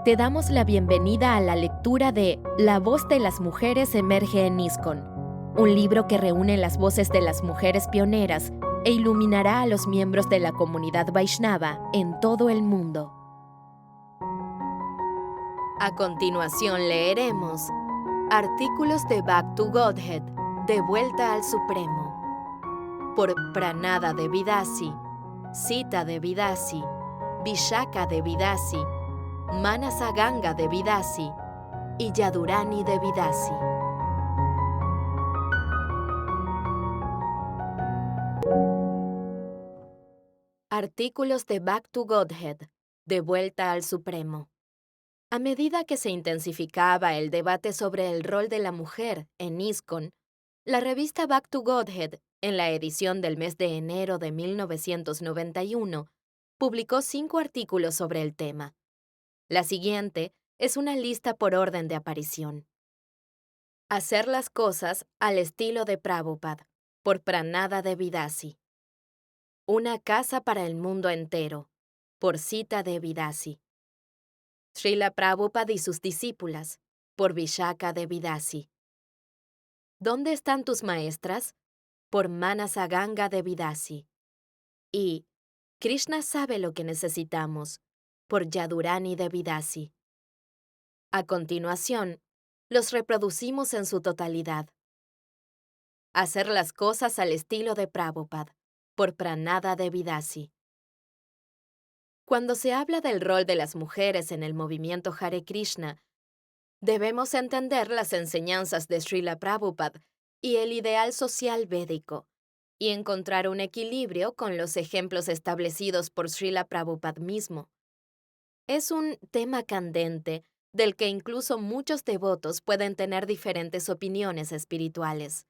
Te damos la bienvenida a la lectura de La voz de las mujeres emerge en ISKCON, un libro que reúne las voces de las mujeres pioneras e iluminará a los miembros de la comunidad Vaishnava en todo el mundo. A continuación leeremos Artículos de Back to Godhead, De vuelta al Supremo, por Pranada Devidasi, Sita Devidasi, Vishaka Devidasi, Manasa Ganga Devidasi y Yadurani Devidasi. Artículos de Back to Godhead, De vuelta al Supremo. A medida que se intensificaba el debate sobre el rol de la mujer en ISKCON, la revista Back to Godhead, en la edición del mes de enero de 1991, publicó 5 artículos sobre el tema. La siguiente es una lista por orden de aparición. Hacer las cosas al estilo de Prabhupada, por Pranada Devidasi. Una casa para el mundo entero, por Sita Devidasi. Srila Prabhupada y sus discípulas, por Vishaka Devidasi. ¿Dónde están tus maestras? Por Manasa Ganga Devidasi. Y Krishna sabe lo que necesitamos, por Yadurani Devidasi. A continuación, los reproducimos en su totalidad. Hacer las cosas al estilo de Prabhupada, por Pranada Devidasi. Cuando se habla del rol de las mujeres en el movimiento Hare Krishna, debemos entender las enseñanzas de Srila Prabhupada y el ideal social védico, y encontrar un equilibrio con los ejemplos establecidos por Srila Prabhupada mismo. Es un tema candente del que incluso muchos devotos pueden tener diferentes opiniones espirituales.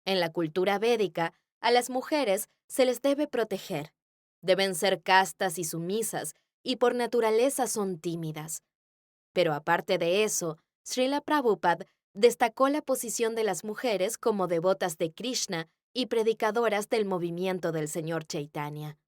En la cultura védica, a las mujeres se les debe proteger. Deben ser castas y sumisas, y por naturaleza son tímidas. Pero aparte de eso, Srila Prabhupada destacó la posición de las mujeres como devotas de Krishna y predicadoras del movimiento del Señor Chaitanya.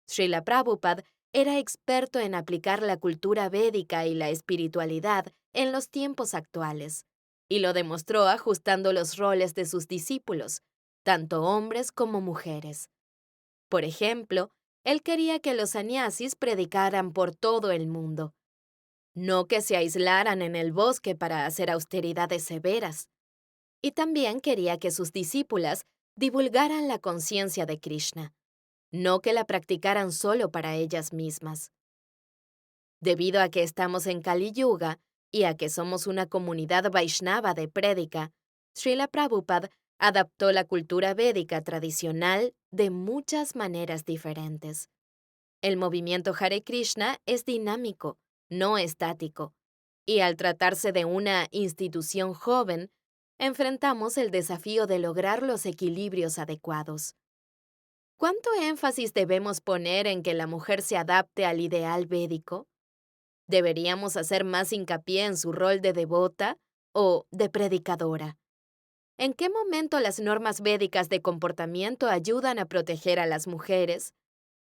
Srila Prabhupada era experto en aplicar la cultura védica y la espiritualidad en los tiempos actuales, y lo demostró ajustando los roles de sus discípulos, tanto hombres como mujeres. Por ejemplo, él quería que los sannyasis predicaran por todo el mundo, no que se aislaran en el bosque para hacer austeridades severas. Y también quería que sus discípulas divulgaran la conciencia de Krishna, no que la practicaran solo para ellas mismas. Debido a que estamos en Kali Yuga y a que somos una comunidad Vaishnava de prédica, Srila Prabhupada adaptó la cultura védica tradicional de muchas maneras diferentes. El movimiento Hare Krishna es dinámico, no estático, y al tratarse de una institución joven, enfrentamos el desafío de lograr los equilibrios adecuados. ¿Cuánto énfasis debemos poner en que la mujer se adapte al ideal védico? ¿Deberíamos hacer más hincapié en su rol de devota o de predicadora? ¿En qué momento las normas védicas de comportamiento ayudan a proteger a las mujeres?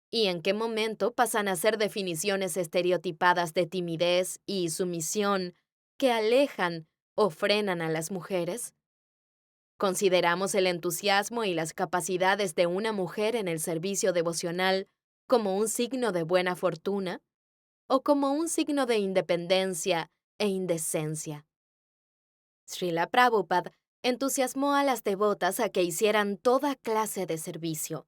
¿Y en qué momento pasan a ser definiciones estereotipadas de timidez y sumisión que alejan o frenan a las mujeres? ¿Consideramos el entusiasmo y las capacidades de una mujer en el servicio devocional como un signo de buena fortuna o como un signo de independencia e indecencia? Srila Prabhupada entusiasmó a las devotas a que hicieran toda clase de servicio.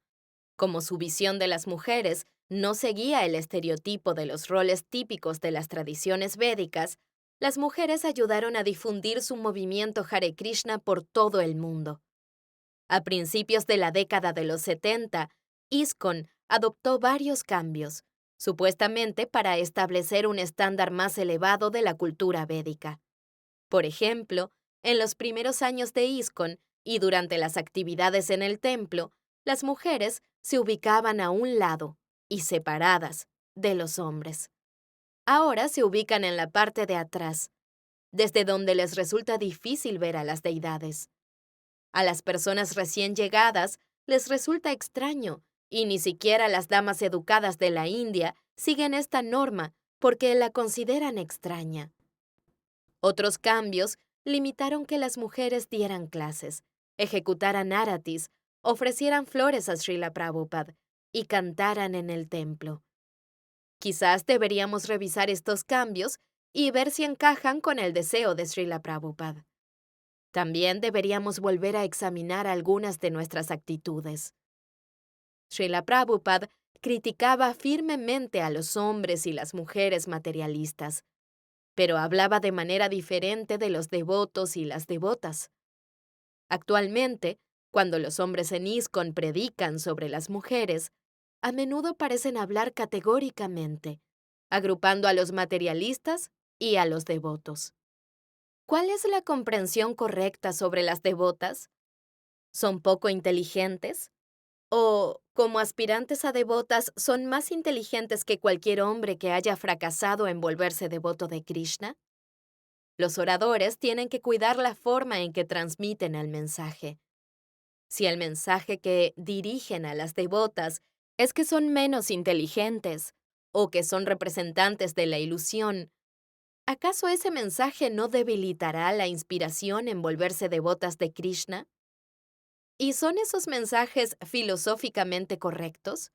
Como su visión de las mujeres no seguía el estereotipo de los roles típicos de las tradiciones védicas, las mujeres ayudaron a difundir su movimiento Hare Krishna por todo el mundo. A principios de la década de los 70, ISKCON adoptó varios cambios, supuestamente para establecer un estándar más elevado de la cultura védica. Por ejemplo, en los primeros años de ISKCON y durante las actividades en el templo, las mujeres se ubicaban a un lado y separadas de los hombres. Ahora se ubican en la parte de atrás, desde donde les resulta difícil ver a las deidades. A las personas recién llegadas les resulta extraño, y ni siquiera las damas educadas de la India siguen esta norma porque la consideran extraña. Otros cambios limitaron que las mujeres dieran clases, ejecutaran áratis, ofrecieran flores a Srila Prabhupada y cantaran en el templo. Quizás deberíamos revisar estos cambios y ver si encajan con el deseo de Srila Prabhupada. También deberíamos volver a examinar algunas de nuestras actitudes. Srila Prabhupada criticaba firmemente a los hombres y las mujeres materialistas, pero hablaba de manera diferente de los devotos y las devotas. Actualmente, cuando los hombres en ISKCON predican sobre las mujeres, a menudo parecen hablar categóricamente, agrupando a los materialistas y a los devotos. ¿Cuál es la comprensión correcta sobre las devotas? ¿Son poco inteligentes? ¿O, como aspirantes a devotas, son más inteligentes que cualquier hombre que haya fracasado en volverse devoto de Krishna? Los oradores tienen que cuidar la forma en que transmiten el mensaje. Si el mensaje que dirigen a las devotas es que son menos inteligentes o que son representantes de la ilusión, ¿acaso ese mensaje no debilitará la inspiración en volverse devotas de Krishna? ¿Y son esos mensajes filosóficamente correctos?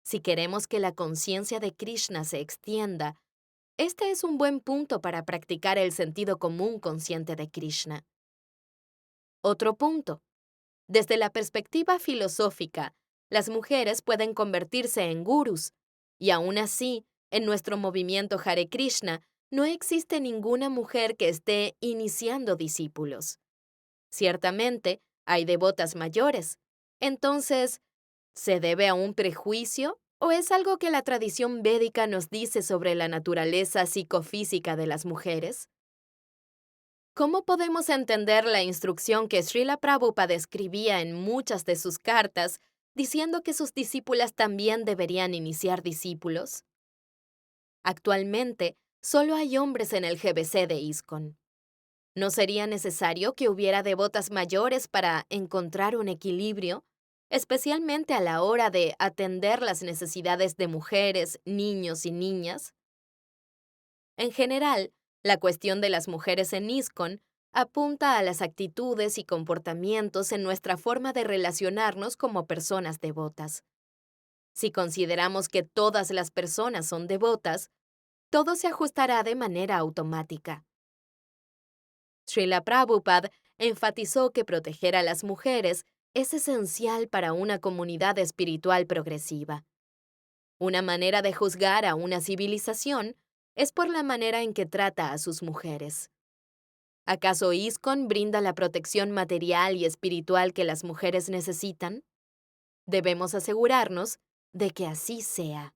Si queremos que la conciencia de Krishna se extienda, este es un buen punto para practicar el sentido común consciente de Krishna. Otro punto. Desde la perspectiva filosófica, las mujeres pueden convertirse en gurús, y aún así, en nuestro movimiento Hare Krishna, no existe ninguna mujer que esté iniciando discípulos. Ciertamente, hay devotas mayores. Entonces, ¿se debe a un prejuicio o es algo que la tradición védica nos dice sobre la naturaleza psicofísica de las mujeres? ¿Cómo podemos entender la instrucción que Srila Prabhupada escribía en muchas de sus cartas, diciendo que sus discípulas también deberían iniciar discípulos? Actualmente, solo hay hombres en el GBC de ISKCON. ¿No sería necesario que hubiera devotas mayores para encontrar un equilibrio, especialmente a la hora de atender las necesidades de mujeres, niños y niñas? En general, la cuestión de las mujeres en ISKCON apunta a las actitudes y comportamientos en nuestra forma de relacionarnos como personas devotas. Si consideramos que todas las personas son devotas, todo se ajustará de manera automática. Srila Prabhupada enfatizó que proteger a las mujeres es esencial para una comunidad espiritual progresiva. Una manera de juzgar a una civilización es por la manera en que trata a sus mujeres. ¿Acaso ISKCON brinda la protección material y espiritual que las mujeres necesitan? Debemos asegurarnos de que así sea.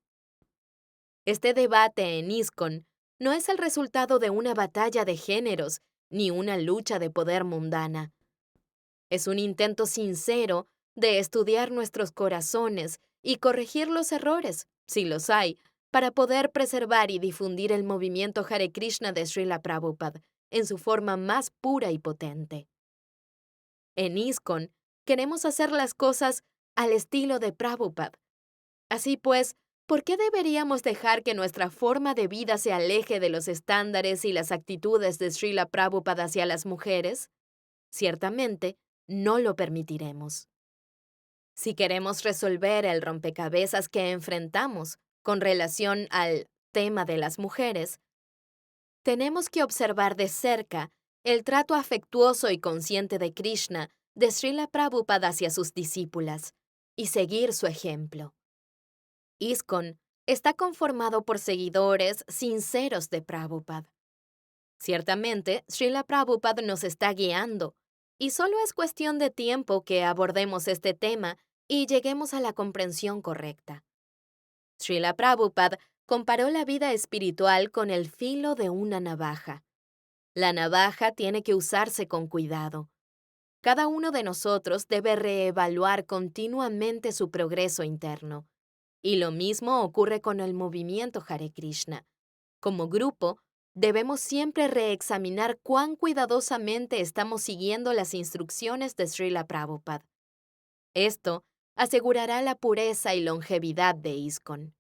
Este debate en ISKCON no es el resultado de una batalla de géneros ni una lucha de poder mundana. Es un intento sincero de estudiar nuestros corazones y corregir los errores, si los hay, para poder preservar y difundir el movimiento Hare Krishna de Srila Prabhupada en su forma más pura y potente. En ISKCON queremos hacer las cosas al estilo de Prabhupada. Así pues, ¿por qué deberíamos dejar que nuestra forma de vida se aleje de los estándares y las actitudes de Srila Prabhupada hacia las mujeres? Ciertamente, no lo permitiremos. Si queremos resolver el rompecabezas que enfrentamos con relación al tema de las mujeres, tenemos que observar de cerca el trato afectuoso y consciente de Krishna de Srila Prabhupada hacia sus discípulas y seguir su ejemplo. ISKCON está conformado por seguidores sinceros de Prabhupada. Ciertamente, Srila Prabhupada nos está guiando, y solo es cuestión de tiempo que abordemos este tema y lleguemos a la comprensión correcta. Srila Prabhupada comparó la vida espiritual con el filo de una navaja. La navaja tiene que usarse con cuidado. Cada uno de nosotros debe reevaluar continuamente su progreso interno. Y lo mismo ocurre con el movimiento Hare Krishna. Como grupo, debemos siempre reexaminar cuán cuidadosamente estamos siguiendo las instrucciones de Srila Prabhupada. Esto asegurará la pureza y longevidad de ISKCON.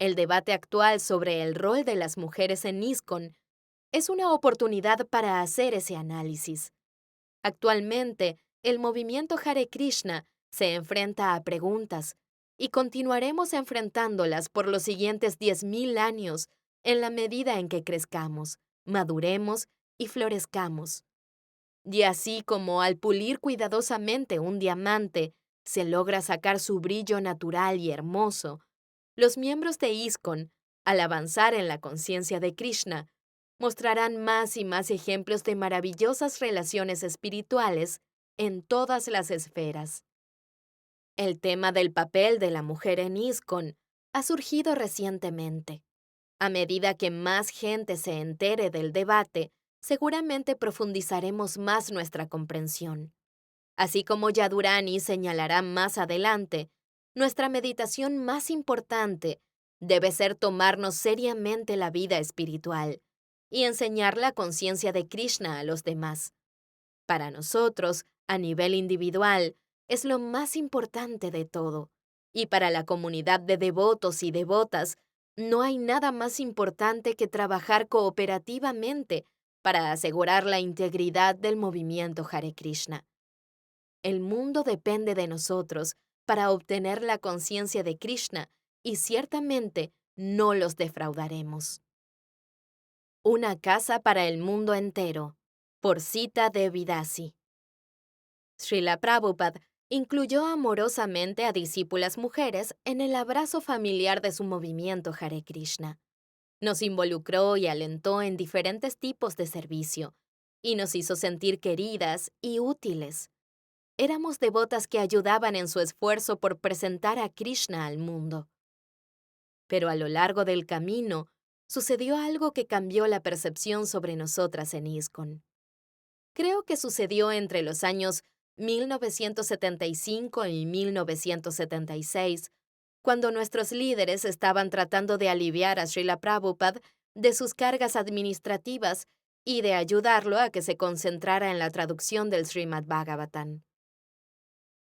El debate actual sobre el rol de las mujeres en ISKCON es una oportunidad para hacer ese análisis. Actualmente, el movimiento Hare Krishna se enfrenta a preguntas y continuaremos enfrentándolas por los siguientes 10,000 años en la medida en que crezcamos, maduremos y florezcamos. Y así como al pulir cuidadosamente un diamante se logra sacar su brillo natural y hermoso, los miembros de ISKCON, al avanzar en la conciencia de Krishna, mostrarán más y más ejemplos de maravillosas relaciones espirituales en todas las esferas. El tema del papel de la mujer en ISKCON ha surgido recientemente. A medida que más gente se entere del debate, seguramente profundizaremos más nuestra comprensión. Así como Yadurani señalará más adelante, nuestra meditación más importante debe ser tomarnos seriamente la vida espiritual y enseñar la conciencia de Krishna a los demás. Para nosotros, a nivel individual, es lo más importante de todo, y para la comunidad de devotos y devotas, no hay nada más importante que trabajar cooperativamente para asegurar la integridad del movimiento Hare Krishna. El mundo depende de nosotros para obtener la conciencia de Krishna y ciertamente no los defraudaremos. Una casa para el mundo entero, por Sita Devi Dasi. Srila Prabhupada incluyó amorosamente a discípulas mujeres en el abrazo familiar de su movimiento Hare Krishna. Nos involucró y alentó en diferentes tipos de servicio, y nos hizo sentir queridas y útiles. Éramos devotas que ayudaban en su esfuerzo por presentar a Krishna al mundo. Pero a lo largo del camino, sucedió algo que cambió la percepción sobre nosotras en ISKCON. Creo que sucedió entre los años 1975 y 1976, cuando nuestros líderes estaban tratando de aliviar a Srila Prabhupada de sus cargas administrativas y de ayudarlo a que se concentrara en la traducción del Srimad Bhagavatam.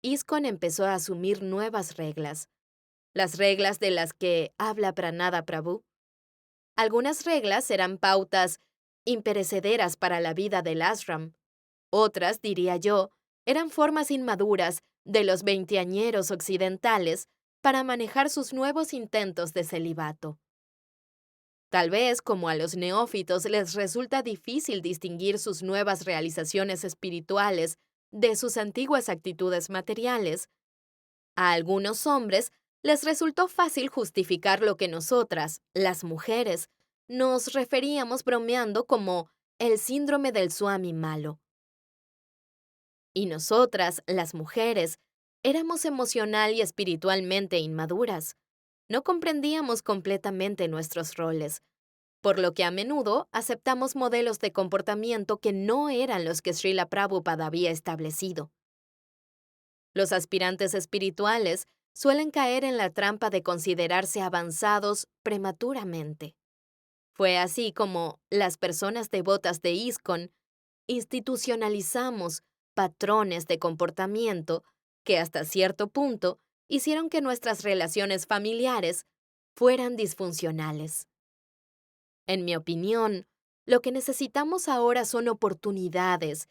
ISKCON empezó a asumir nuevas reglas, las reglas de las que habla Pranada Prabhu. Algunas reglas eran pautas imperecederas para la vida del ashram. Otras, diría yo, eran formas inmaduras de los veinteañeros occidentales para manejar sus nuevos intentos de celibato. Tal vez, como a los neófitos les resulta difícil distinguir sus nuevas realizaciones espirituales de sus antiguas actitudes materiales, a algunos hombres les resultó fácil justificar lo que nosotras, las mujeres, nos referíamos bromeando como el síndrome del Swami malo. Y nosotras, las mujeres, éramos emocional y espiritualmente inmaduras. No comprendíamos completamente nuestros roles, por lo que a menudo aceptamos modelos de comportamiento que no eran los que Srila Prabhupada había establecido. Los aspirantes espirituales suelen caer en la trampa de considerarse avanzados prematuramente. Fue así como las personas devotas de ISKCON institucionalizamos patrones de comportamiento que hasta cierto punto hicieron que nuestras relaciones familiares fueran disfuncionales. En mi opinión, lo que necesitamos ahora son oportunidades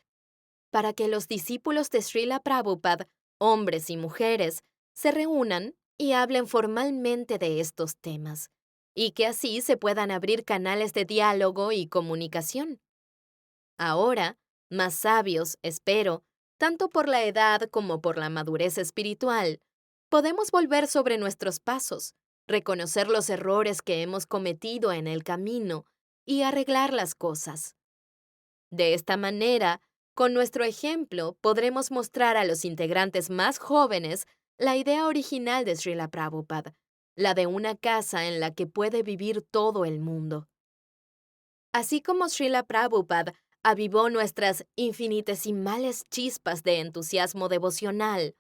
para que los discípulos de Srila Prabhupada, hombres y mujeres, se reúnan y hablen formalmente de estos temas, y que así se puedan abrir canales de diálogo y comunicación. Ahora, más sabios, espero, tanto por la edad como por la madurez espiritual, podemos volver sobre nuestros pasos, reconocer los errores que hemos cometido en el camino y arreglar las cosas. De esta manera, con nuestro ejemplo, podremos mostrar a los integrantes más jóvenes la idea original de Srila Prabhupada, la de una casa en la que puede vivir todo el mundo. Así como Srila Prabhupada avivó nuestras infinitesimales chispas de entusiasmo devocional,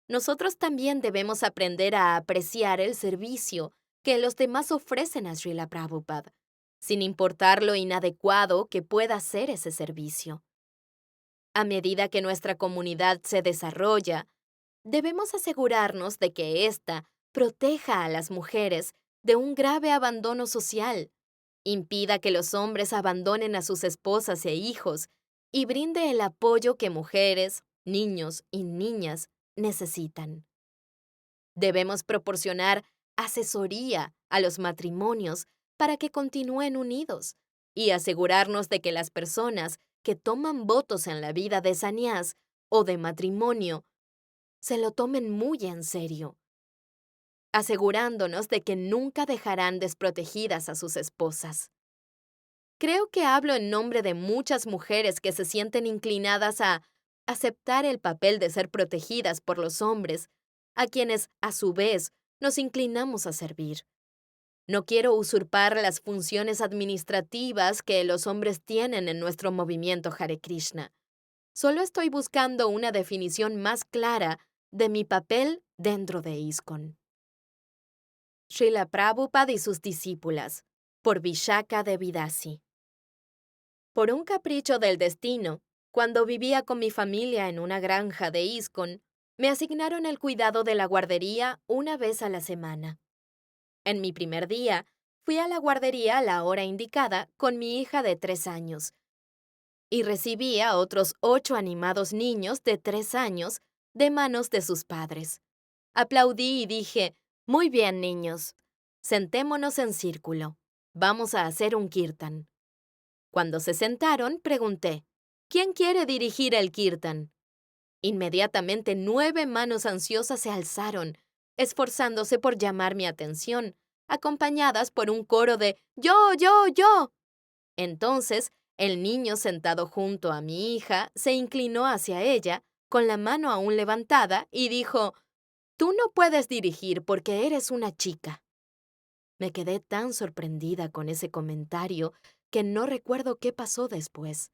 nosotros también debemos aprender a apreciar el servicio que los demás ofrecen a Srila Prabhupada, sin importar lo inadecuado que pueda ser ese servicio. A medida que nuestra comunidad se desarrolla, debemos asegurarnos de que ésta proteja a las mujeres de un grave abandono social, impida que los hombres abandonen a sus esposas e hijos y brinde el apoyo que mujeres, niños y niñas necesitan. Debemos proporcionar asesoría a los matrimonios para que continúen unidos y asegurarnos de que las personas que toman votos en la vida de sannyas o de matrimonio se lo tomen muy en serio, asegurándonos de que nunca dejarán desprotegidas a sus esposas. Creo que hablo en nombre de muchas mujeres que se sienten inclinadas a aceptar el papel de ser protegidas por los hombres, a quienes, a su vez, nos inclinamos a servir. No quiero usurpar las funciones administrativas que los hombres tienen en nuestro movimiento Hare Krishna. Solo estoy buscando una definición más clara de mi papel dentro de ISKCON. Srila Prabhupada y sus discípulas, por Vishaka Devidasi. Por un capricho del destino, cuando vivía con mi familia en una granja de ISKCON, me asignaron el cuidado de la guardería una vez a la semana. En mi primer día, fui a la guardería a la hora indicada con mi hija de 3 años y recibí a otros 8 animados niños de 3 años de manos de sus padres. Aplaudí y dije, «Muy bien, niños. Sentémonos en círculo. Vamos a hacer un kirtan». Cuando se sentaron, pregunté, «¿Quién quiere dirigir el kirtan?». Inmediatamente 9 manos ansiosas se alzaron, esforzándose por llamar mi atención, acompañadas por un coro de «¡Yo, yo, yo!». Entonces, el niño sentado junto a mi hija se inclinó hacia ella, con la mano aún levantada, y dijo, «Tú no puedes dirigir porque eres una chica». Me quedé tan sorprendida con ese comentario que no recuerdo qué pasó después.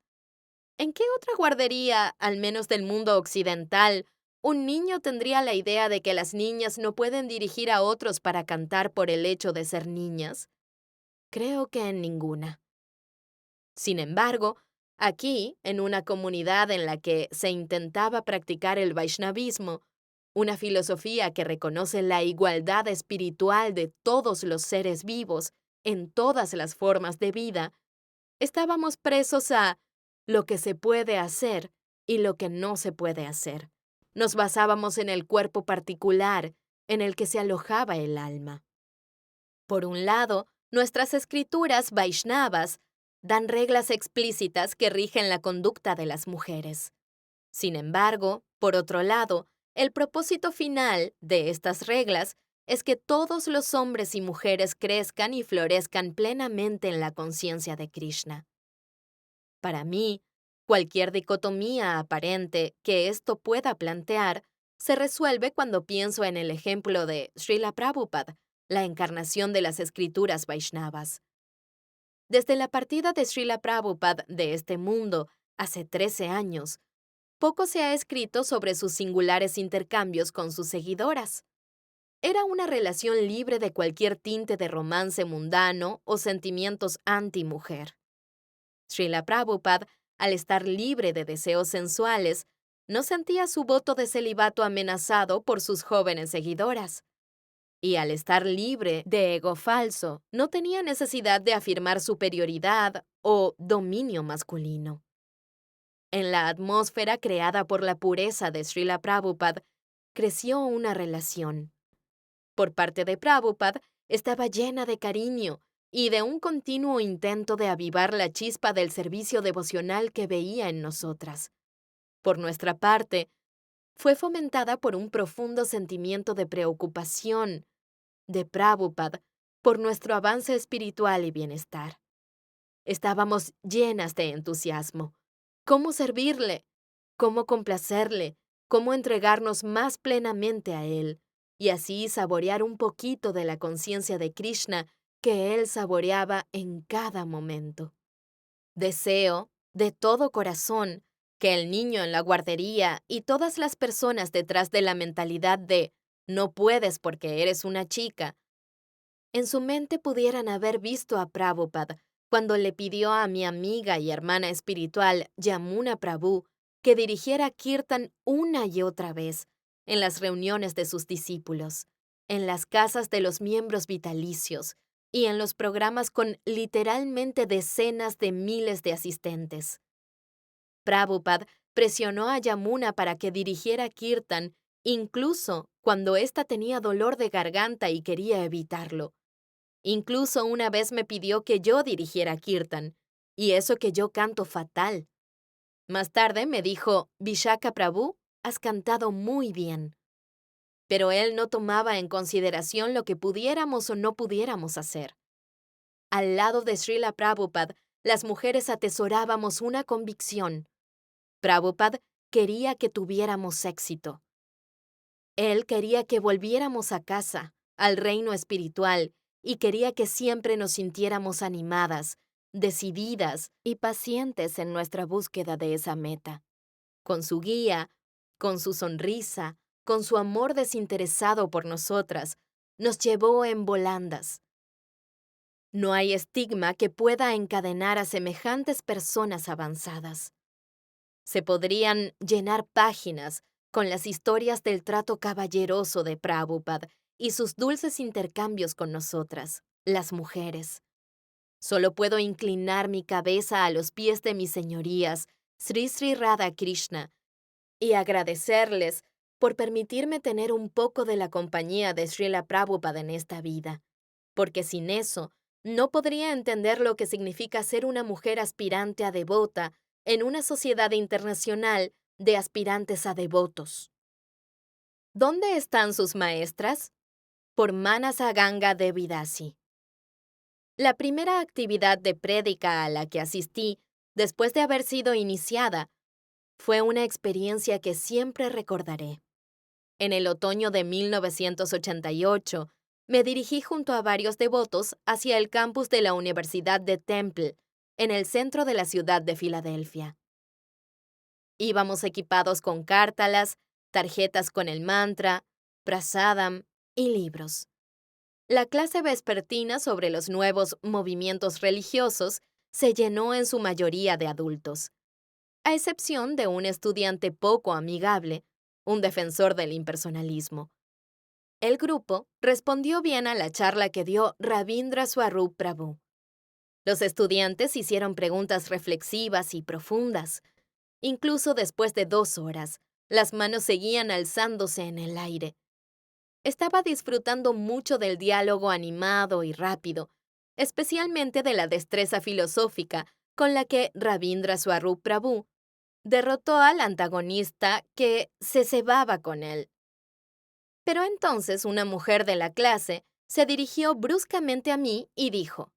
¿En qué otra guardería, al menos del mundo occidental, un niño tendría la idea de que las niñas no pueden dirigir a otros para cantar por el hecho de ser niñas? Creo que en ninguna. Sin embargo, aquí, en una comunidad en la que se intentaba practicar el Vaishnavismo, una filosofía que reconoce la igualdad espiritual de todos los seres vivos en todas las formas de vida, estábamos presos a lo que se puede hacer y lo que no se puede hacer. Nos basábamos en el cuerpo particular en el que se alojaba el alma. Por un lado, nuestras escrituras Vaishnavas dan reglas explícitas que rigen la conducta de las mujeres. Sin embargo, por otro lado, el propósito final de estas reglas es que todos los hombres y mujeres crezcan y florezcan plenamente en la conciencia de Krishna. Para mí, cualquier dicotomía aparente que esto pueda plantear se resuelve cuando pienso en el ejemplo de Srila Prabhupada, la encarnación de las escrituras Vaishnavas. Desde la partida de Srila Prabhupada de este mundo hace 13 años, poco se ha escrito sobre sus singulares intercambios con sus seguidoras. Era una relación libre de cualquier tinte de romance mundano o sentimientos anti-mujer. Srila Prabhupada, al estar libre de deseos sensuales, no sentía su voto de celibato amenazado por sus jóvenes seguidoras. Y al estar libre de ego falso, no tenía necesidad de afirmar superioridad o dominio masculino. En la atmósfera creada por la pureza de Srila Prabhupada, creció una relación. Por parte de Prabhupada, estaba llena de cariño y de un continuo intento de avivar la chispa del servicio devocional que veía en nosotras. Por nuestra parte, fue fomentada por un profundo sentimiento de preocupación de Prabhupada por nuestro avance espiritual y bienestar. Estábamos llenas de entusiasmo. ¿Cómo servirle? ¿Cómo complacerle? ¿Cómo entregarnos más plenamente a él? Y así saborear un poquito de la conciencia de Krishna que él saboreaba en cada momento. Deseo, de todo corazón, que el niño en la guardería y todas las personas detrás de la mentalidad de «no puedes porque eres una chica», en su mente pudieran haber visto a Prabhupada cuando le pidió a mi amiga y hermana espiritual Yamuna Prabhu que dirigiera Kirtan una y otra vez en las reuniones de sus discípulos, en las casas de los miembros vitalicios y en los programas con literalmente decenas de miles de asistentes. Prabhupada presionó a Yamuna para que dirigiera Kirtan, incluso cuando ésta tenía dolor de garganta y quería evitarlo. Incluso una vez me pidió que yo dirigiera Kirtan, y eso que yo canto fatal. Más tarde me dijo, Vishaka Prabhu, has cantado muy bien. Pero él no tomaba en consideración lo que pudiéramos o no pudiéramos hacer. Al lado de Srila Prabhupada, las mujeres atesorábamos una convicción. Prabhupada quería que tuviéramos éxito. Él quería que volviéramos a casa, al reino espiritual, y quería que siempre nos sintiéramos animadas, decididas y pacientes en nuestra búsqueda de esa meta. Con su guía, con su sonrisa, con su amor desinteresado por nosotras, nos llevó en volandas. No hay estigma que pueda encadenar a semejantes personas avanzadas. Se podrían llenar páginas con las historias del trato caballeroso de Prabhupada y sus dulces intercambios con nosotras, las mujeres. Solo puedo inclinar mi cabeza a los pies de mis señorías, Sri Sri Radha Krishna, y agradecerles por permitirme tener un poco de la compañía de Srila Prabhupada en esta vida, porque sin eso no podría entender lo que significa ser una mujer aspirante a devota en una sociedad internacional de aspirantes a devotos. ¿Dónde están sus maestras? Por Manasa Ganga Devi Dasi. La primera actividad de prédica a la que asistí después de haber sido iniciada fue una experiencia que siempre recordaré. En el otoño de 1988, me dirigí junto a varios devotos hacia el campus de la Universidad de Temple, en el centro de la ciudad de Filadelfia. Íbamos equipados con cártalas, tarjetas con el mantra, prasadam y libros. La clase vespertina sobre los nuevos movimientos religiosos se llenó en su mayoría de adultos, a excepción de un estudiante poco amigable, un defensor del impersonalismo. El grupo respondió bien a la charla que dio Ravindra Swarup Prabhu. Los estudiantes hicieron preguntas reflexivas y profundas. Incluso después de 2 horas, las manos seguían alzándose en el aire. Estaba disfrutando mucho del diálogo animado y rápido, especialmente de la destreza filosófica con la que Ravindra Swarup Prabhu derrotó al antagonista que se cebaba con él. Pero entonces una mujer de la clase se dirigió bruscamente a mí y dijo,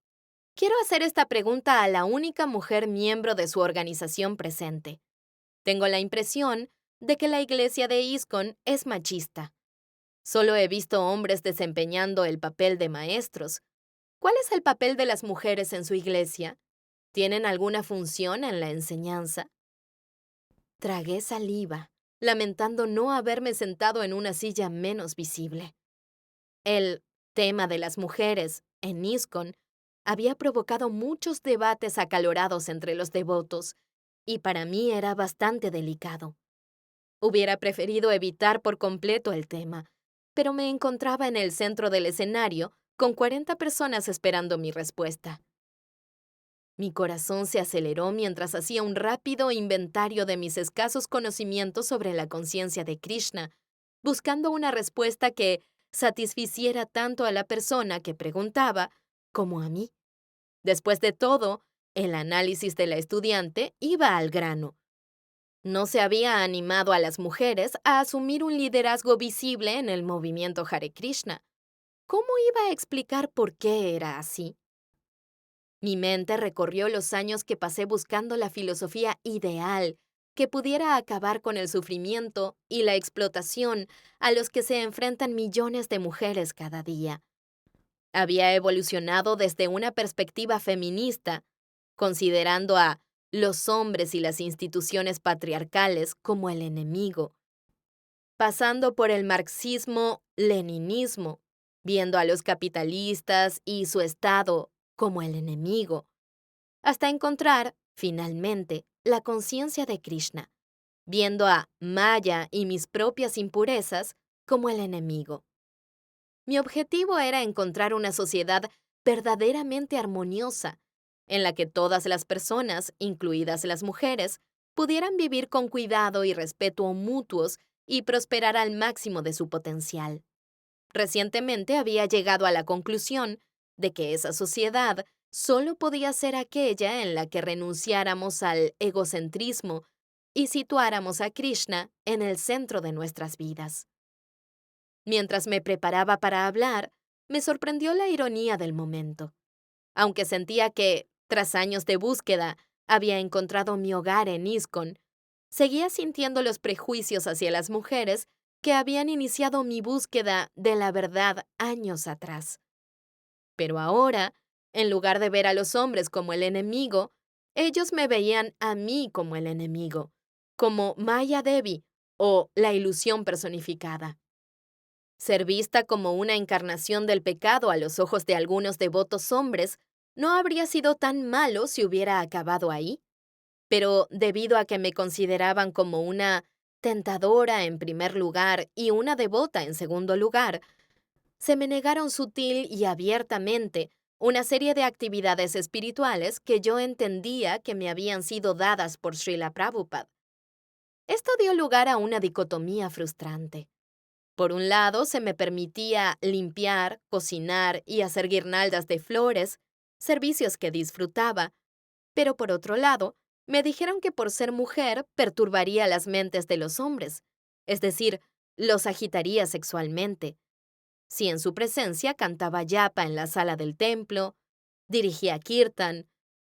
«Quiero hacer esta pregunta a la única mujer miembro de su organización presente. Tengo la impresión de que la iglesia de ISKCON es machista. Solo he visto hombres desempeñando el papel de maestros. ¿Cuál es el papel de las mujeres en su iglesia? ¿Tienen alguna función en la enseñanza?» Tragué saliva, lamentando no haberme sentado en una silla menos visible. El tema de las mujeres en ISKCON había provocado muchos debates acalorados entre los devotos, y para mí era bastante delicado. Hubiera preferido evitar por completo el tema, pero me encontraba en el centro del escenario con 40 personas esperando mi respuesta. Mi corazón se aceleró mientras hacía un rápido inventario de mis escasos conocimientos sobre la conciencia de Krishna, buscando una respuesta que satisficiera tanto a la persona que preguntaba como a mí. Después de todo, el análisis de la estudiante iba al grano. No se había animado a las mujeres a asumir un liderazgo visible en el movimiento Hare Krishna. ¿Cómo iba a explicar por qué era así? Mi mente recorrió los años que pasé buscando la filosofía ideal que pudiera acabar con el sufrimiento y la explotación a los que se enfrentan millones de mujeres cada día. Había evolucionado desde una perspectiva feminista, considerando a los hombres y las instituciones patriarcales como el enemigo, pasando por el marxismo-leninismo, viendo a los capitalistas y su Estado como el enemigo, hasta encontrar, finalmente, la conciencia de Krishna, viendo a Maya y mis propias impurezas como el enemigo. Mi objetivo era encontrar una sociedad verdaderamente armoniosa, en la que todas las personas, incluidas las mujeres, pudieran vivir con cuidado y respeto mutuos y prosperar al máximo de su potencial. Recientemente había llegado a la conclusión de que esa sociedad solo podía ser aquella en la que renunciáramos al egocentrismo y situáramos a Krishna en el centro de nuestras vidas. Mientras me preparaba para hablar, me sorprendió la ironía del momento. Aunque sentía que, tras años de búsqueda, había encontrado mi hogar en ISKCON, seguía sintiendo los prejuicios hacia las mujeres que habían iniciado mi búsqueda de la verdad años atrás. Pero ahora, en lugar de ver a los hombres como el enemigo, ellos me veían a mí como el enemigo, como Maya Devi o la ilusión personificada. Ser vista como una encarnación del pecado a los ojos de algunos devotos hombres no habría sido tan malo si hubiera acabado ahí, pero debido a que me consideraban como una tentadora en primer lugar y una devota en segundo lugar, se me negaron sutil y abiertamente una serie de actividades espirituales que yo entendía que me habían sido dadas por Srila Prabhupada. Esto dio lugar a una dicotomía frustrante. Por un lado, se me permitía limpiar, cocinar y hacer guirnaldas de flores, servicios que disfrutaba, pero por otro lado, me dijeron que por ser mujer perturbaría las mentes de los hombres, es decir, los agitaría sexualmente. Si en su presencia cantaba yapa en la sala del templo, dirigía kirtan,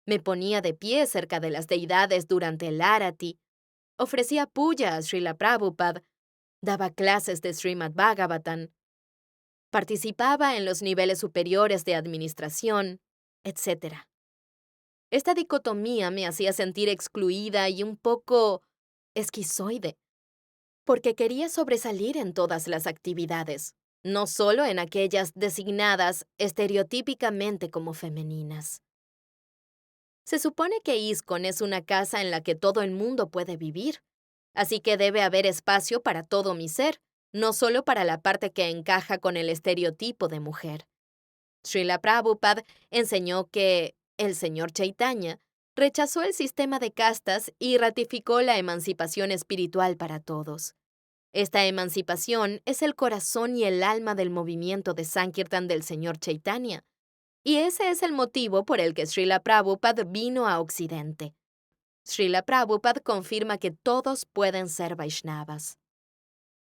me ponía de pie cerca de las deidades durante el arati, ofrecía puya a Srila Prabhupada, daba clases de Srimad Bhagavatam, participaba en los niveles superiores de administración, etc. Esta dicotomía me hacía sentir excluida y un poco esquizoide, porque quería sobresalir en todas las actividades, no solo en aquellas designadas estereotípicamente como femeninas. Se supone que ISKCON es una casa en la que todo el mundo puede vivir, así que debe haber espacio para todo mi ser, no solo para la parte que encaja con el estereotipo de mujer. Srila Prabhupada enseñó que el señor Chaitanya rechazó el sistema de castas y ratificó la emancipación espiritual para todos. Esta emancipación es el corazón y el alma del movimiento de Sankirtan del señor Chaitanya, y ese es el motivo por el que Srila Prabhupada vino a Occidente. Srila Prabhupada confirma que todos pueden ser Vaishnavas.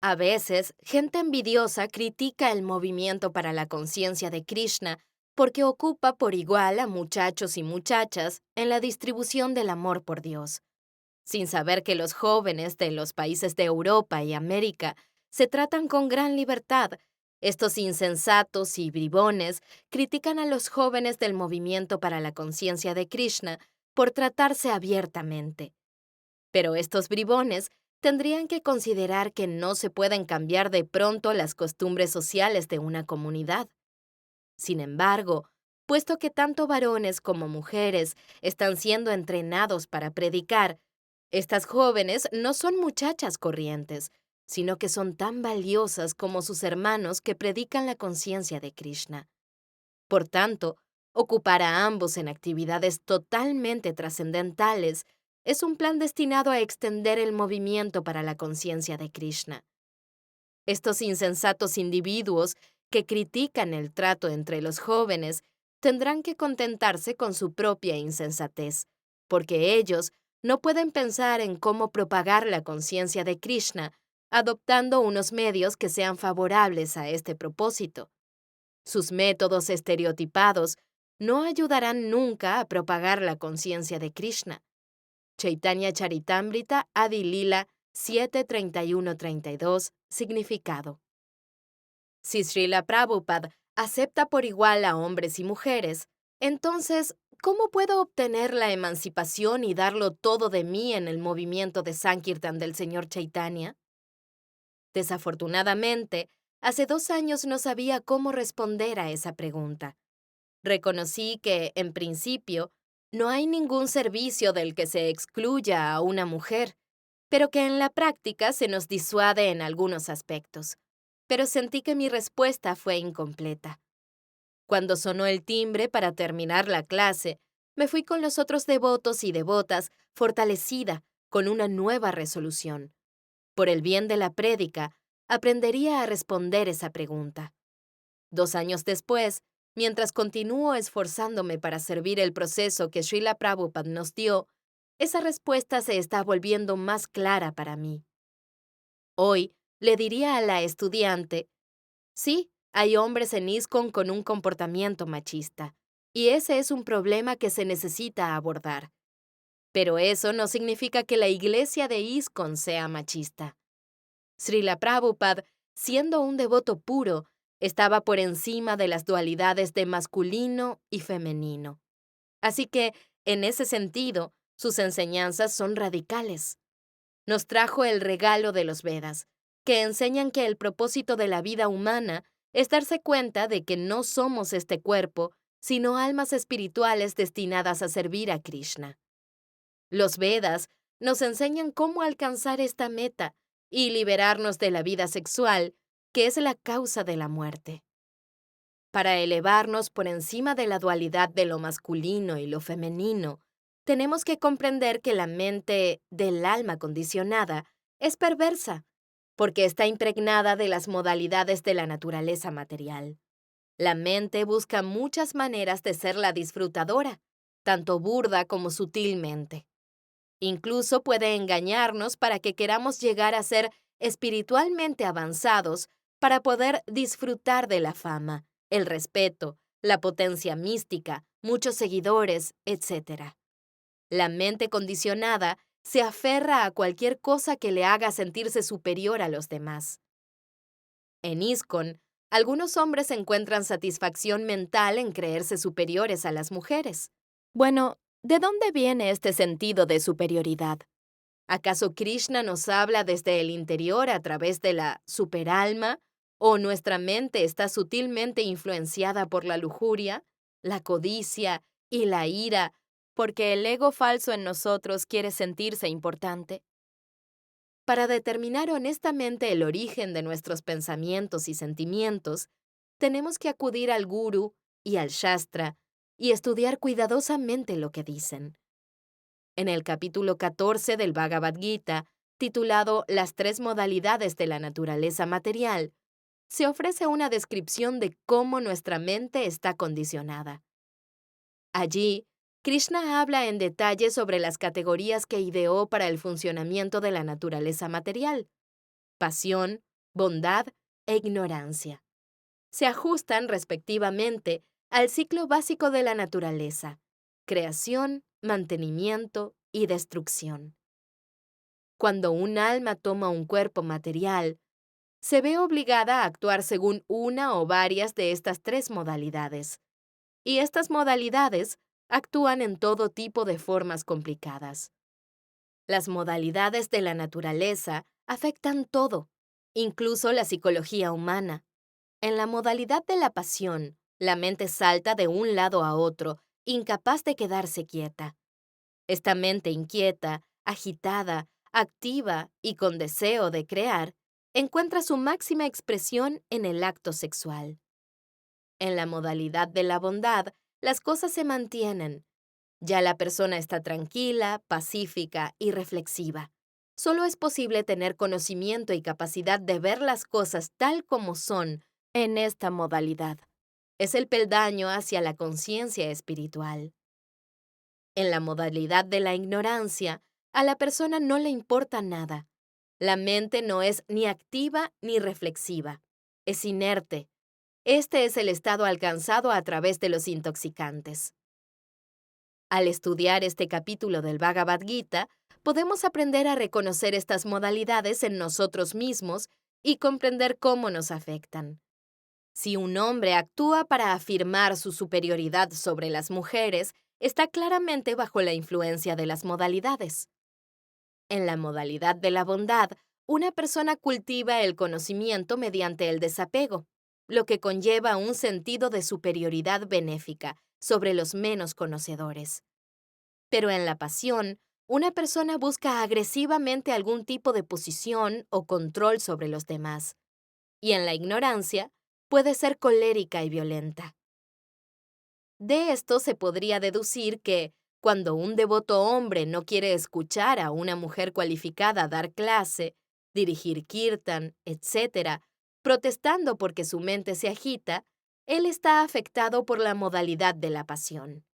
A veces, gente envidiosa critica el movimiento para la conciencia de Krishna porque ocupa por igual a muchachos y muchachas en la distribución del amor por Dios, sin saber que los jóvenes de los países de Europa y América se tratan con gran libertad. Estos insensatos y bribones critican a los jóvenes del movimiento para la conciencia de Krishna por tratarse abiertamente. Pero estos bribones tendrían que considerar que no se pueden cambiar de pronto las costumbres sociales de una comunidad. Sin embargo, puesto que tanto varones como mujeres están siendo entrenados para predicar, estas jóvenes no son muchachas corrientes, sino que son tan valiosas como sus hermanos que predican la conciencia de Krishna. Por tanto, ocupar a ambos en actividades totalmente trascendentales es un plan destinado a extender el movimiento para la conciencia de Krishna. Estos insensatos individuos que critican el trato entre los jóvenes tendrán que contentarse con su propia insensatez, porque ellos no pueden pensar en cómo propagar la conciencia de Krishna adoptando unos medios que sean favorables a este propósito. Sus métodos estereotipados no ayudarán nunca a propagar la conciencia de Krishna. Chaitanya Charitamrita Adi Lila 7:31-32, significado. Si Srila Prabhupada acepta por igual a hombres y mujeres, entonces, ¿cómo puedo obtener la emancipación y darlo todo de mí en el movimiento de Sankirtan del señor Chaitanya? Desafortunadamente, hace 2 años no sabía cómo responder a esa pregunta. Reconocí que, en principio, no hay ningún servicio del que se excluya a una mujer, pero que en la práctica se nos disuade en algunos aspectos. pero sentí que mi respuesta fue incompleta. Cuando sonó el timbre para terminar la clase, me fui con los otros devotos y devotas, fortalecida, con una nueva resolución. Por el bien de la prédica, aprendería a responder esa pregunta. 2 años después, mientras continúo esforzándome para servir el proceso que Srila Prabhupada nos dio, esa respuesta se está volviendo más clara para mí. Hoy le diría a la estudiante: sí, hay hombres en ISKCON con un comportamiento machista, y ese es un problema que se necesita abordar. Pero eso no significa que la iglesia de ISKCON sea machista. Srila Prabhupada, siendo un devoto puro, estaba por encima de las dualidades de masculino y femenino. Así que, en ese sentido, sus enseñanzas son radicales. Nos trajo el regalo de los Vedas, que enseñan que el propósito de la vida humana es darse cuenta de que no somos este cuerpo, sino almas espirituales destinadas a servir a Krishna. Los Vedas nos enseñan cómo alcanzar esta meta y liberarnos de la vida sexual, que es la causa de la muerte. Para elevarnos por encima de la dualidad de lo masculino y lo femenino, tenemos que comprender que la mente del alma condicionada es perversa, porque está impregnada de las modalidades de la naturaleza material. La mente busca muchas maneras de ser la disfrutadora, tanto burda como sutilmente. Incluso puede engañarnos para que queramos llegar a ser espiritualmente avanzados para poder disfrutar de la fama, el respeto, la potencia mística, muchos seguidores, etc. La mente condicionada se aferra a cualquier cosa que le haga sentirse superior a los demás. En ISKCON, algunos hombres encuentran satisfacción mental en creerse superiores a las mujeres. Bueno, ¿de dónde viene este sentido de superioridad? ¿Acaso Krishna nos habla desde el interior a través de la superalma? ¿O nuestra mente está sutilmente influenciada por la lujuria, la codicia y la ira, porque el ego falso en nosotros quiere sentirse importante? Para determinar honestamente el origen de nuestros pensamientos y sentimientos, tenemos que acudir al Guru y al Shastra y estudiar cuidadosamente lo que dicen. En el capítulo 14 del Bhagavad Gita, titulado Las 3 modalidades de la naturaleza material, se ofrece una descripción de cómo nuestra mente está condicionada. Allí, Krishna habla en detalle sobre las categorías que ideó para el funcionamiento de la naturaleza material: pasión, bondad e ignorancia. Se ajustan, respectivamente, al ciclo básico de la naturaleza: creación, mantenimiento y destrucción. Cuando un alma toma un cuerpo material, se ve obligada a actuar según una o varias de estas 3 modalidades. Y estas modalidades actúan en todo tipo de formas complicadas. Las modalidades de la naturaleza afectan todo, incluso la psicología humana. En la modalidad de la pasión, la mente salta de un lado a otro, incapaz de quedarse quieta. Esta mente inquieta, agitada, activa y con deseo de crear, encuentra su máxima expresión en el acto sexual. En la modalidad de la bondad, las cosas se mantienen. Ya la persona está tranquila, pacífica y reflexiva. Solo es posible tener conocimiento y capacidad de ver las cosas tal como son en esta modalidad. Es el peldaño hacia la conciencia espiritual. En la modalidad de la ignorancia, a la persona no le importa nada. La mente no es ni activa ni reflexiva. Es inerte. Este es el estado alcanzado a través de los intoxicantes. Al estudiar este capítulo del Bhagavad Gita, podemos aprender a reconocer estas modalidades en nosotros mismos y comprender cómo nos afectan. Si un hombre actúa para afirmar su superioridad sobre las mujeres, está claramente bajo la influencia de las modalidades. En la modalidad de la bondad, una persona cultiva el conocimiento mediante el desapego, lo que conlleva un sentido de superioridad benéfica sobre los menos conocedores. Pero en la pasión, una persona busca agresivamente algún tipo de posición o control sobre los demás. y en la ignorancia puede ser colérica y violenta. De esto se podría deducir que, cuando un devoto hombre no quiere escuchar a una mujer cualificada dar clase, dirigir kirtan, etc., protestando porque su mente se agita, él está afectado por la modalidad de la pasión.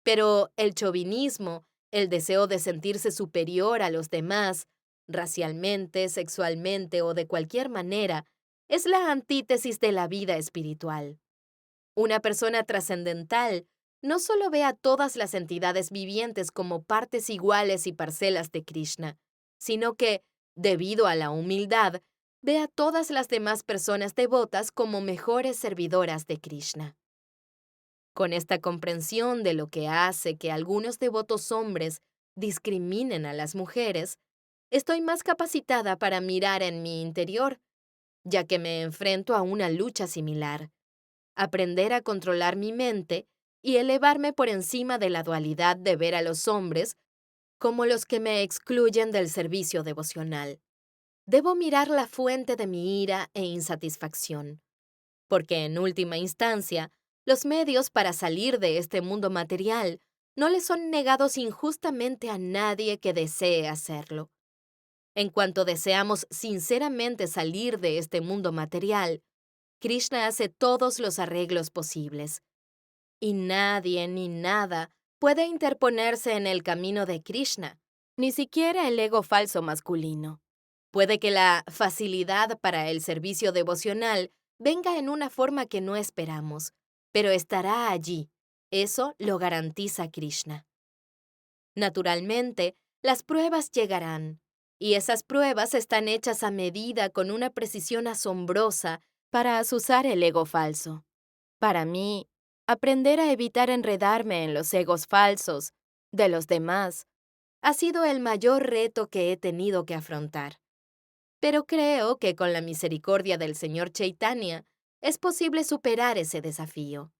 Pero el chauvinismo, el deseo de sentirse superior a los demás, racialmente, sexualmente o de cualquier manera, es la antítesis de la vida espiritual. Una persona trascendental no solo ve a todas las entidades vivientes como partes iguales y parcelas de Krishna, sino que, debido a la humildad, ve a todas las demás personas devotas como mejores servidoras de Krishna. Con esta comprensión de lo que hace que algunos devotos hombres discriminen a las mujeres, estoy más capacitada para mirar en mi interior, ya que me enfrento a una lucha similar: aprender a controlar mi mente y elevarme por encima de la dualidad de ver a los hombres como los que me excluyen del servicio devocional. Debo mirar la fuente de mi ira e insatisfacción, porque en última instancia, los medios para salir de este mundo material no le son negados injustamente a nadie que desee hacerlo. En cuanto deseamos sinceramente salir de este mundo material, Krishna hace todos los arreglos posibles. Y nadie ni nada puede interponerse en el camino de Krishna, ni siquiera el ego falso masculino. Puede que la facilidad para el servicio devocional venga en una forma que no esperamos, pero estará allí. Eso lo garantiza Krishna. Naturalmente, las pruebas llegarán, y esas pruebas están hechas a medida con una precisión asombrosa para azuzar el ego falso. Para mí, aprender a evitar enredarme en los egos falsos de los demás ha sido el mayor reto que he tenido que afrontar. Pero creo que con la misericordia del Señor Chaitanya es posible superar ese desafío.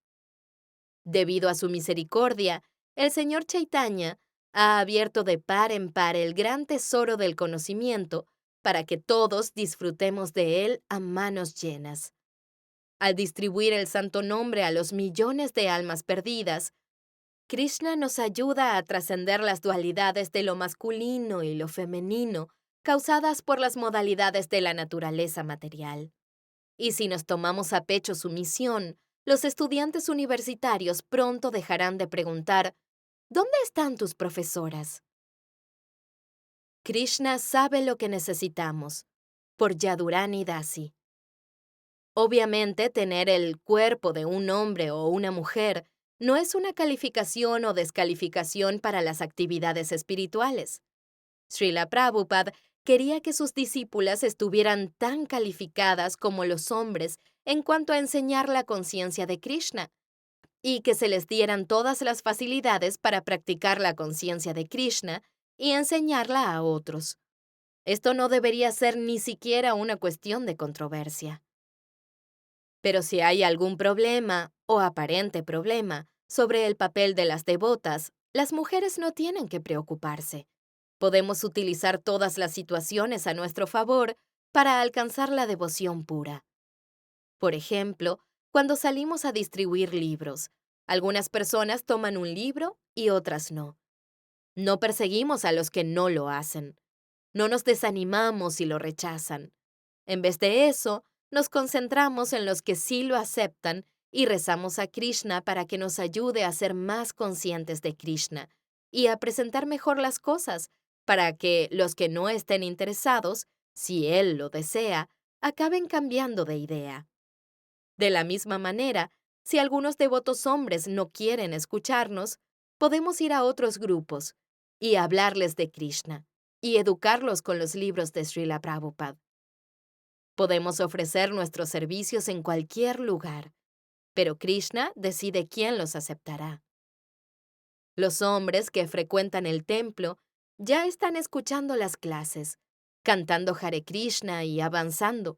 Debido a su misericordia, el Señor Chaitanya ha abierto de par en par el gran tesoro del conocimiento para que todos disfrutemos de él a manos llenas. Al distribuir el santo nombre a los millones de almas perdidas, Krishna nos ayuda a trascender las dualidades de lo masculino y lo femenino causadas por las modalidades de la naturaleza material. Y si nos tomamos a pecho su misión, los estudiantes universitarios pronto dejarán de preguntar: ¿dónde están tus profesoras? Krishna sabe lo que necesitamos, por Yadurani Dasi. Obviamente, tener el cuerpo de un hombre o una mujer no es una calificación o descalificación para las actividades espirituales. Srila Prabhupada quería que sus discípulas estuvieran tan calificadas como los hombres en cuanto a enseñar la conciencia de Krishna, y que se les dieran todas las facilidades para practicar la conciencia de Krishna y enseñarla a otros. Esto no debería ser ni siquiera una cuestión de controversia. Pero si hay algún problema, o aparente problema, sobre el papel de las devotas, las mujeres no tienen que preocuparse. Podemos utilizar todas las situaciones a nuestro favor para alcanzar la devoción pura. Por ejemplo, cuando salimos a distribuir libros, algunas personas toman un libro y otras no. No perseguimos a los que no lo hacen. No nos desanimamos si lo rechazan. En vez de eso, nos concentramos en los que sí lo aceptan y rezamos a Krishna para que nos ayude a ser más conscientes de Krishna y a presentar mejor las cosas, para que los que no estén interesados, si él lo desea, acaben cambiando de idea. De la misma manera, si algunos devotos hombres no quieren escucharnos, podemos ir a otros grupos y hablarles de Krishna y educarlos con los libros de Srila Prabhupada. Podemos ofrecer nuestros servicios en cualquier lugar, pero Krishna decide quién los aceptará. Los hombres que frecuentan el templo ya están escuchando las clases, cantando Hare Krishna y avanzando,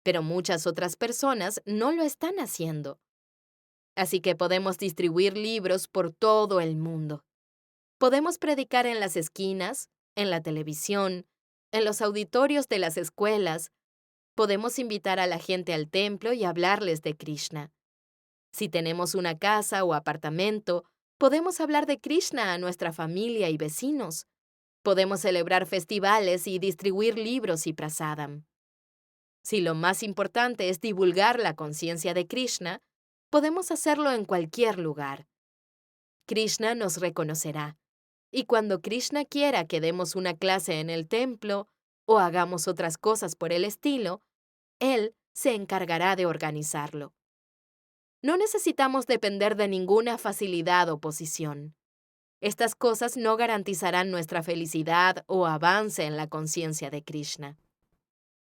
pero muchas otras personas no lo están haciendo. Así que podemos distribuir libros por todo el mundo. Podemos predicar en las esquinas, en la televisión, en los auditorios de las escuelas, Podemos invitar a la gente al templo y hablarles de Krishna. Si tenemos una casa o apartamento, podemos hablar de Krishna a nuestra familia y vecinos. Podemos celebrar festivales y distribuir libros y prasadam. Si lo más importante es divulgar la conciencia de Krishna, podemos hacerlo en cualquier lugar. Krishna nos reconocerá. Y cuando Krishna quiera que demos una clase en el templo o hagamos otras cosas por el estilo, Él se encargará de organizarlo. No necesitamos depender de ninguna facilidad o posición. Estas cosas no garantizarán nuestra felicidad o avance en la conciencia de Krishna.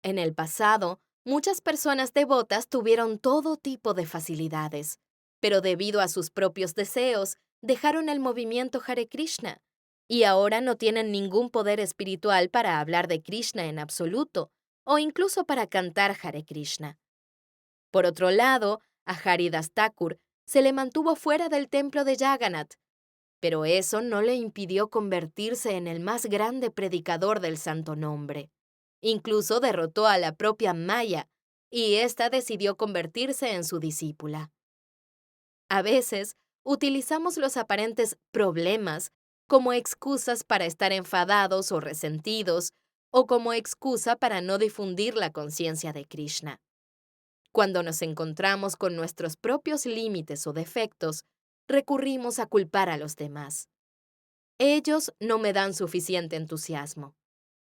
En el pasado, muchas personas devotas tuvieron todo tipo de facilidades, pero debido a sus propios deseos, dejaron el movimiento Hare Krishna y ahora no tienen ningún poder espiritual para hablar de Krishna en absoluto o incluso para cantar Hare Krishna. Por otro lado, a Haridas Thakur se le mantuvo fuera del templo de Jagannath, pero eso no le impidió convertirse en el más grande predicador del santo nombre. Incluso derrotó a la propia Maya, y ésta decidió convertirse en su discípula. A veces, utilizamos los aparentes problemas como excusas para estar enfadados o resentidos, o como excusa para no difundir la conciencia de Krishna. Cuando nos encontramos con nuestros propios límites o defectos, recurrimos a culpar a los demás. Ellos no me dan suficiente entusiasmo.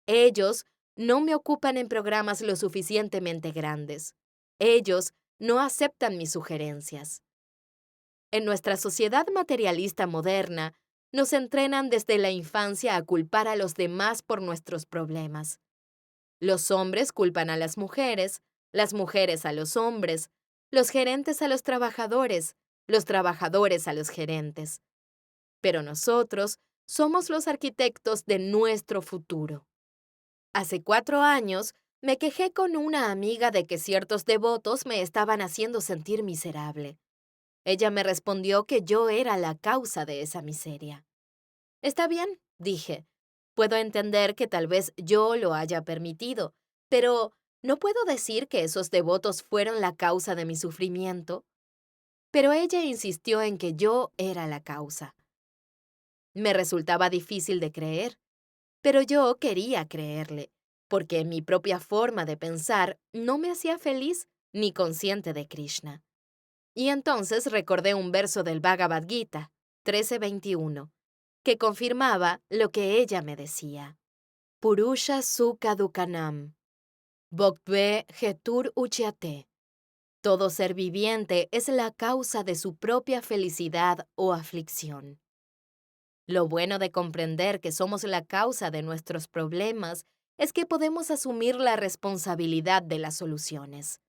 Ellos no me ocupan en programas lo suficientemente grandes. Ellos no aceptan mis sugerencias. En nuestra sociedad materialista moderna, nos entrenan desde la infancia a culpar a los demás por nuestros problemas. Los hombres culpan a las mujeres a los hombres, los gerentes a los trabajadores a los gerentes. Pero nosotros somos los arquitectos de nuestro futuro. Hace 4 años, me quejé con una amiga de que ciertos devotos me estaban haciendo sentir miserable. Ella me respondió que yo era la causa de esa miseria. Está bien, dije. Puedo entender que tal vez yo lo haya permitido, pero ¿no puedo decir que esos devotos fueron la causa de mi sufrimiento? Pero ella insistió en que yo era la causa. Me resultaba difícil de creer, pero yo quería creerle, porque mi propia forma de pensar no me hacía feliz ni consciente de Krishna. Y entonces recordé un verso del Bhagavad Gita, 13:21, que confirmaba lo que ella me decía. Purusha sukha dukhanam, bhokve hetur uchyate. Todo ser viviente es la causa de su propia felicidad o aflicción. Lo bueno de comprender que somos la causa de nuestros problemas es que podemos asumir la responsabilidad de las soluciones.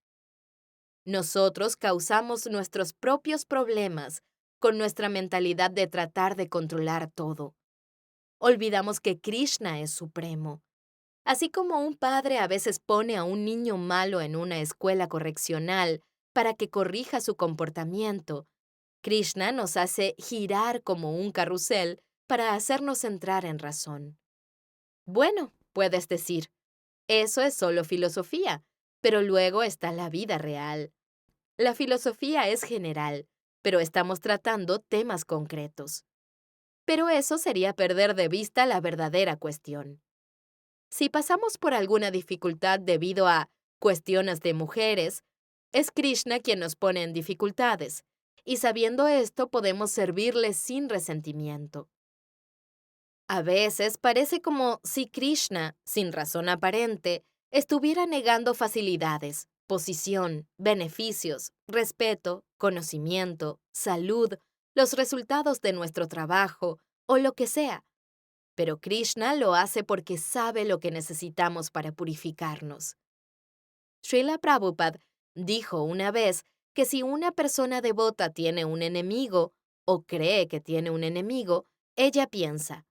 Nosotros causamos nuestros propios problemas con nuestra mentalidad de tratar de controlar todo. Olvidamos que Krishna es supremo. Así como un padre a veces pone a un niño malo en una escuela correccional para que corrija su comportamiento, Krishna nos hace girar como un carrusel para hacernos entrar en razón. Bueno, puedes decir, eso es solo filosofía, pero luego está la vida real. La filosofía es general, pero estamos tratando temas concretos. Pero eso sería perder de vista la verdadera cuestión. Si pasamos por alguna dificultad debido a cuestiones de mujeres, es Krishna quien nos pone en dificultades, y sabiendo esto podemos servirle sin resentimiento. A veces parece como si Krishna, sin razón aparente, estuviera negando facilidades, posición, beneficios, respeto, conocimiento, salud, los resultados de nuestro trabajo o lo que sea. Pero Krishna lo hace porque sabe lo que necesitamos para purificarnos. Srila Prabhupada dijo una vez que si una persona devota tiene un enemigo o cree que tiene un enemigo, ella piensa,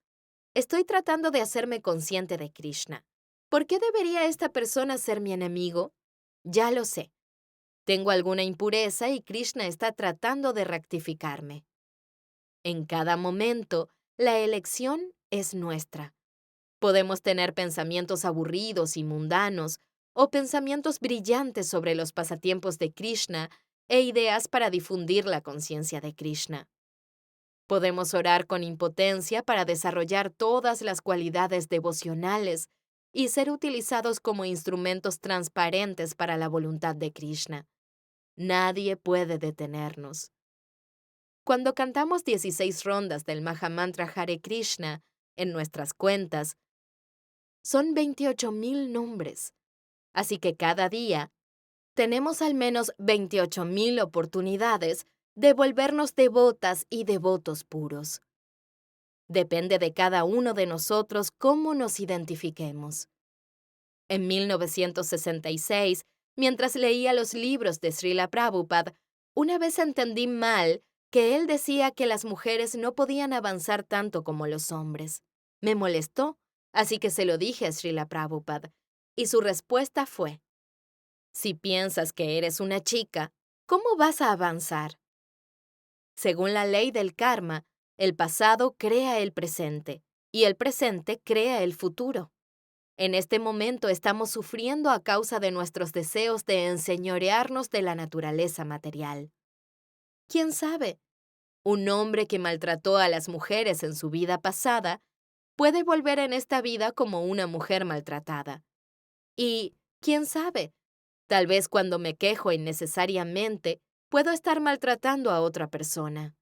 estoy tratando de hacerme consciente de Krishna. ¿Por qué debería esta persona ser mi enemigo? Ya lo sé. Tengo alguna impureza y Krishna está tratando de rectificarme. En cada momento, la elección es nuestra. Podemos tener pensamientos aburridos y mundanos, o pensamientos brillantes sobre los pasatiempos de Krishna e ideas para difundir la conciencia de Krishna. Podemos orar con impotencia para desarrollar todas las cualidades devocionales y ser utilizados como instrumentos transparentes para la voluntad de Krishna. Nadie puede detenernos. Cuando cantamos 16 rondas del Mahamantra Hare Krishna en nuestras cuentas, son 28,000 nombres. Así que cada día tenemos al menos 28,000 oportunidades de volvernos devotas y devotos puros. Depende de cada uno de nosotros cómo nos identifiquemos. En 1966, mientras leía los libros de Srila Prabhupada, una vez entendí mal que él decía que las mujeres no podían avanzar tanto como los hombres. Me molestó, así que se lo dije a Srila Prabhupada, y su respuesta fue: si piensas que eres una chica, ¿cómo vas a avanzar? Según la ley del karma, el pasado crea el presente y el presente crea el futuro. En este momento estamos sufriendo a causa de nuestros deseos de enseñorearnos de la naturaleza material. ¿Quién sabe? Un hombre que maltrató a las mujeres en su vida pasada puede volver en esta vida como una mujer maltratada. Y, ¿quién sabe? Tal vez cuando me quejo innecesariamente, puedo estar maltratando a otra persona.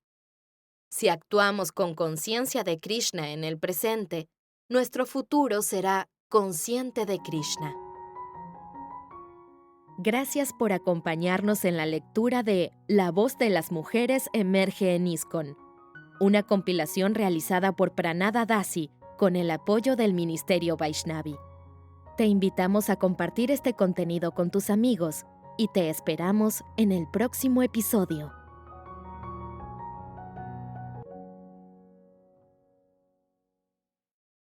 Si actuamos con conciencia de Krishna en el presente, nuestro futuro será consciente de Krishna. Gracias por acompañarnos en la lectura de La voz de las mujeres emerge en ISKCON, una compilación realizada por Pranada Dasi con el apoyo del Ministerio Vaishnavi. Te invitamos a compartir este contenido con tus amigos y te esperamos en el próximo episodio.